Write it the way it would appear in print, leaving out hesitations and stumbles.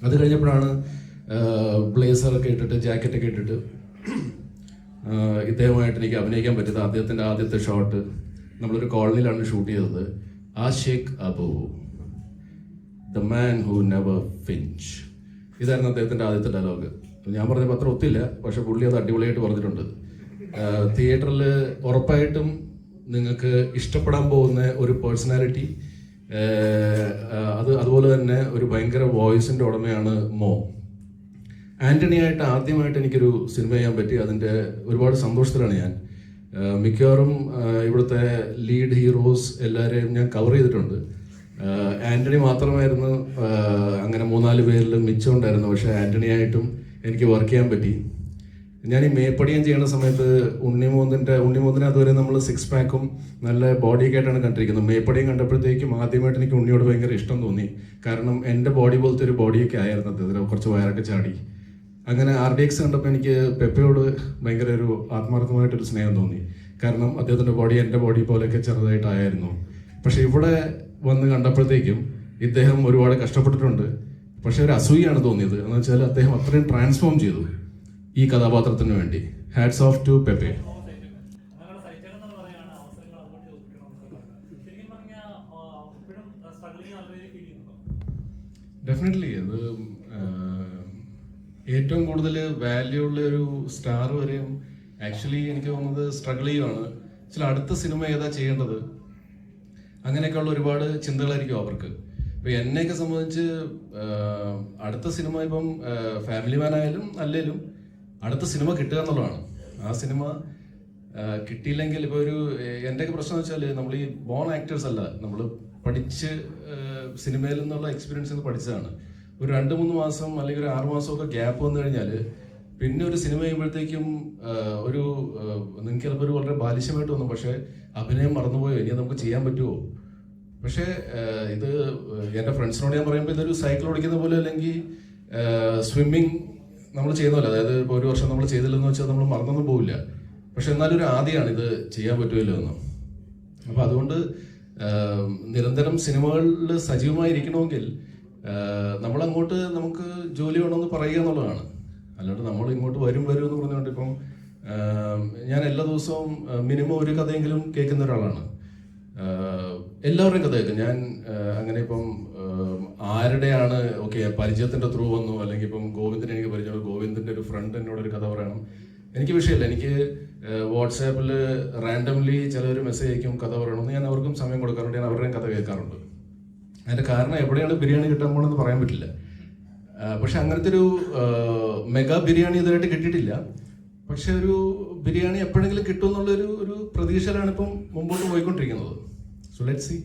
അത് കഴിഞ്ഞപ്പോഴാണ് ബ്ലേസറൊക്കെ ഇട്ടിട്ട് ജാക്കറ്റൊക്കെ ഇട്ടിട്ട് ഇദ്ദേഹമായിട്ട് എനിക്ക് അഭിനയിക്കാൻ പറ്റിയത്. അദ്ദേഹത്തിൻ്റെ ആദ്യത്തെ ഷോട്ട് നമ്മളൊരു കോളനിയിലാണ് ഷൂട്ട് ചെയ്തത്. Aashiq Abu, the man who never flinch, ഇതായിരുന്നു അദ്ദേഹത്തിൻ്റെ ആദ്യത്തെ ഡയലോഗ്. ഞാൻ പറഞ്ഞ പത്രം ഒത്തില്ല, പക്ഷെ പുള്ളി അത് അടിപൊളിയായിട്ട് പറഞ്ഞിട്ടുണ്ട്. തിയേറ്ററിൽ ഉറപ്പായിട്ടും നിങ്ങൾക്ക് ഇഷ്ടപ്പെടാൻ പോകുന്ന ഒരു പേഴ്സണാലിറ്റി, അതുപോലെ തന്നെ ഒരു ഭയങ്കര വോയിസിൻ്റെ ഉടമയാണ് മോ. ആൻ്റണിയായിട്ട് ആദ്യമായിട്ട് എനിക്കൊരു സിനിമ ചെയ്യാൻ പറ്റി. അതിൻ്റെ ഒരുപാട് സന്തോഷത്തിലാണ് ഞാൻ. മിക്കവാറും ഇവിടുത്തെ ലീഡ് ഹീറോസ് എല്ലാവരെയും ഞാൻ കവർ ചെയ്തിട്ടുണ്ട്. ആൻ്റണി മാത്രമായിരുന്നു അങ്ങനെ 3-4 പേരിൽ മിച്ചമുണ്ടായിരുന്നു. പക്ഷേ ആൻ്റണിയായിട്ടും എനിക്ക് വർക്ക് ചെയ്യാൻ പറ്റി. ഞാൻ ഈ മേപ്പടിയൻ ചെയ്യുന്ന സമയത്ത് ഉണ്ണിമൂന്നിനെ അതുവരെ നമ്മൾ 6 പാക്കും നല്ല ബോഡിയൊക്കെ ആയിട്ടാണ് കണ്ടിരിക്കുന്നത്. മേപ്പടിയൻ കണ്ടപ്പോഴത്തേക്കും ആദ്യമായിട്ട് എനിക്ക് ഉണ്ണിയോട് ഭയങ്കര ഇഷ്ടം തോന്നി. കാരണം എൻ്റെ ബോഡി പോലത്തെ ഒരു ബോഡിയൊക്കെ ആയിരുന്നു അദ്ദേഹത്തിന്, കുറച്ച് വയറൊക്കെ ചാടി. അങ്ങനെ RDX കണ്ടപ്പോൾ എനിക്ക് പെപ്പയോട് ഭയങ്കര ഒരു ആത്മാർത്ഥമായിട്ടൊരു സ്നേഹം തോന്നി. കാരണം അദ്ദേഹത്തിൻ്റെ ബോഡി എൻ്റെ ബോഡി പോലെയൊക്കെ ചെറുതായിട്ടായിരുന്നു. പക്ഷെ ഇവിടെ വന്ന് കണ്ടപ്പോഴത്തേക്കും ഇദ്ദേഹം ഒരുപാട് കഷ്ടപ്പെട്ടിട്ടുണ്ട്. പക്ഷെ ഒരു അസൂയാണ് തോന്നിയത്. എന്ന് വെച്ചാൽ അദ്ദേഹം അത്രയും ട്രാൻസ്ഫോം ചെയ്തു ഈ കഥാപാത്രത്തിന് വേണ്ടി. Hats of two Pepe. Definitely അത് ഏറ്റവും കൂടുതൽ വാല്യൂ ഉള്ള ഒരു സ്റ്റാർ വരെയും ആക്ച്വലി എനിക്ക് തോന്നുന്നത് സ്ട്രഗിൾ ചെയ്യുവാണ്. ചില അടുത്ത സിനിമ ഏതാ ചെയ്യേണ്ടത്, അങ്ങനെയൊക്കെയുള്ള ഒരുപാട് ചിന്തകളായിരിക്കും അവർക്ക്. ഇപ്പം എന്നെയൊക്കെ സംബന്ധിച്ച് അടുത്ത സിനിമ ഇപ്പം ഫാമിലി മാൻ ആയാലും അല്ലേലും അടുത്ത സിനിമ കിട്ടുക എന്നുള്ളതാണ്. ആ സിനിമ കിട്ടിയില്ലെങ്കിൽ ഇപ്പോൾ എൻ്റെയൊക്കെ പ്രശ്നം എന്ന് വെച്ചാൽ നമ്മൾ ഈ ബോൺ ആക്ടേഴ്സ് അല്ല, നമ്മൾ പഠിച്ച് സിനിമയിൽ നിന്നുള്ള എക്സ്പീരിയൻസ് പഠിച്ചതാണ്. ഒരു 2-3 മാസം അല്ലെങ്കിൽ ഒരു 6 മാസമൊക്കെ ഗ്യാപ്പ് വന്നു കഴിഞ്ഞാൽ പിന്നെ ഒരു സിനിമ ചെയ്യുമ്പോഴത്തേക്കും നിങ്ങൾക്ക് ചിലപ്പോൾ ഒരു വളരെ ബാലിശ്യമായിട്ട് തോന്നും. പക്ഷേ അഭിനയം മറന്നുപോയോ, ഇനി നമുക്ക് ചെയ്യാൻ പറ്റുമോ? പക്ഷേ ഇത് എൻ്റെ ഫ്രണ്ട്സിനോട് ഞാൻ പറയുമ്പോൾ ഇതൊരു സൈക്കിൾ ഓടിക്കുന്ന പോലെ, അല്ലെങ്കിൽ സ്വിമ്മിങ് നമ്മൾ ചെയ്യുന്നല്ലോ. അതായത് ഇപ്പോൾ ഒരു വർഷം നമ്മൾ ചെയ്തില്ലെന്ന് വെച്ചാൽ നമ്മൾ മറന്നൊന്നും പോവില്ല. പക്ഷെ എന്നാലും ഒരു ആദ്യമാണ് ഇത് ചെയ്യാൻ പറ്റുമല്ലോ എന്ന്. അപ്പോൾ അതുകൊണ്ട് നിരന്തരം സിനിമകളിൽ സജീവമായിരിക്കണമെങ്കിൽ നമ്മളങ്ങോട്ട് നമുക്ക് ജോലി വേണമെന്ന് പറയുക എന്നുള്ളതാണ്. അല്ലാണ്ട് നമ്മൾ ഇങ്ങോട്ട് വരും എന്ന് പറഞ്ഞുകൊണ്ട് ഇപ്പം ഞാൻ എല്ലാ ദിവസവും മിനിമം ഒരു കഥയെങ്കിലും കേൾക്കുന്ന ഒരാളാണ്. എല്ലാവരുടെയും കഥ കേൾക്കും ഞാൻ. അങ്ങനെ ഇപ്പം ആരുടെയാണ് പരിചയത്തിൻ്റെ ത്രൂ വന്നു, അല്ലെങ്കിൽ ഇപ്പം ഗോവിന്ദനെ എനിക്ക് പരിചയമുള്ള ഗോവിന്ദൻ്റെ ഒരു ഫ്രണ്ട് എന്നോടൊരു കഥ പറയണം, എനിക്ക് വിഷയമില്ല. എനിക്ക് വാട്സാപ്പിൽ റാൻഡംലി ചിലർ മെസ്സേജ് അയക്കും കഥ പറയണമെന്ന്. ഞാൻ അവർക്കും സമയം കൊടുക്കാറുണ്ട്, ഞാൻ അവരുടെയും കഥ കേൾക്കാറുണ്ട്. അതിൻ്റെ കാരണം എവിടെയാണ് ബിരിയാണി കിട്ടാൻ പോകണമെന്ന് പറയാൻ പറ്റില്ല. പക്ഷെ അങ്ങനത്തെ ഒരു മെഗാ ബിരിയാണി ഇതുവരെയായിട്ട് കിട്ടിയിട്ടില്ല. പക്ഷെ ഒരു ബിരിയാണി എപ്പോഴെങ്കിലും കിട്ടും എന്നുള്ളൊരു പ്രതീക്ഷയിലാണ് ഇപ്പം മുമ്പോട്ട് പോയിക്കൊണ്ടിരിക്കുന്നത്. So let's see.